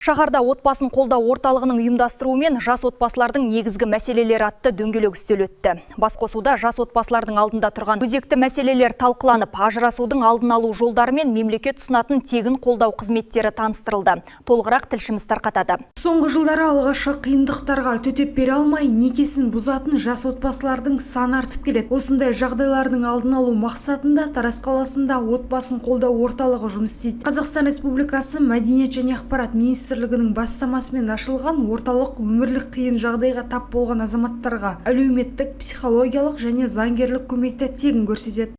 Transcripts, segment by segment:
Шаһарда отбасын қолдау орталығының ұйымдастыруымен жас отбасылардың негізгі мәселелері атты дөңгелек үстел өтті. Басқосуда жас отбасылардың алдында тұрған өзекті мәселелер талқыланып, ажырасудың алдын алу жолдары мен мемлекет ұсынатын тегін қолдау қызметтері таныстырылды. Толығырақ тілшіміз тарқатады. Соңғы жылдары алғашқы қиындықтарға төтеп бере алмай, некесін бұзатын жас отбасылардың саны артып келеді. Осындай жағдайлардың алдын алу мақсатында Тараз қаласында отбасын қолдау орталығы жұмыс істейді. Қазақстан Республикасы Мәдениет және ақпарат министрлігінің бастамасымен ашылған орталық өмірлік қиын жағдайға тап болған азаматтарға әлеуметтік, психологиялық және заңгерлік көмекті тегін көрсетеді.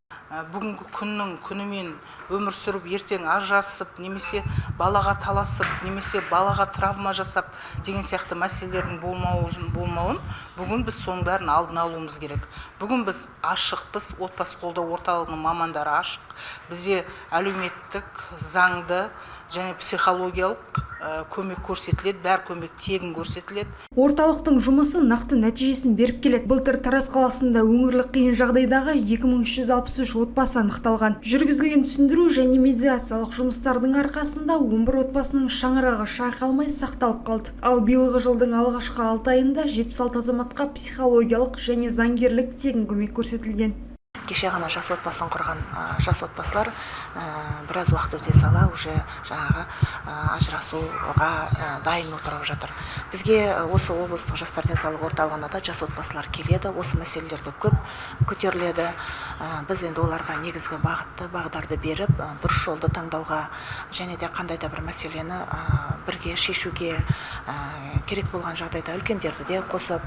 Бүгінгі күннің күнімен өмір сүріп, ертең ажырасып, немесе балаға таласып, немесе балаға травма жасап деген сияқты мәселелердің болмауын бүгін біз соның бәрін алдын алуымыз керек. Бүгін біз ашықпыз, отбасы қолдау орталығының мамандары ашық. Бізде әлеуметтік, заңды және психологиялық көмек көрсетіледі, бәр көмек тегін көрсетіледі. Орталықтың жұмысы нақты нәтижесін беріп келеді. Былтыр Тараз қаласында өңірлік қиын жағдайдағы 2363 отбасы анықталған. Жүргізілген түсіндіру және медиациялық жұмыстардың арқасында 11 отбасының шаңырағы шайқалмай сақталып қалды. Ал биылғы жылдың алғашқы 6 айында 76 азаматқа психологиялық және заңгерлік тегін көмек көрсетілген. Кеше ғана жас отбасын құрған жас отбасылар біраз уақыт өте сала уже жаңағы ажырасуға дайын отырып жатыр. Бізге осы облыстық жастар денсаулығы орталығына да жас отбасылар келеді, осы мәселелерді көп көтеріледі. Біз енді оларға негізгі бағдарды беріп, дұрыс жолды таңдауға және де қандай да бір мәселені бірге шешуге керек болған жағдайда үлкендерді де қосып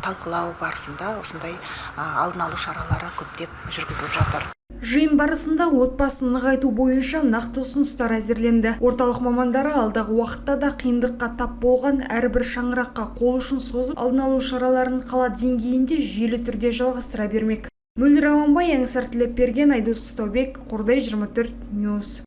талқылау барысында осындай алдын алу шаралары көптеп жүргізіліп жатыр. Жиын барысында отбасын нығайту бойынша нақты ұсыныстар әзірленді. Орталық мамандары алдағы уақытта да қиындыққа тап болған әрбір шаңыраққа қол ұшын созып, алдын алу шараларын қала деңгейінде жүйелі түрде жалғастыра бермек. Мөлдір Аманбай, Аңсар Тілепберген, Айдос Қыстаубек, Қордай 24 Ньюс.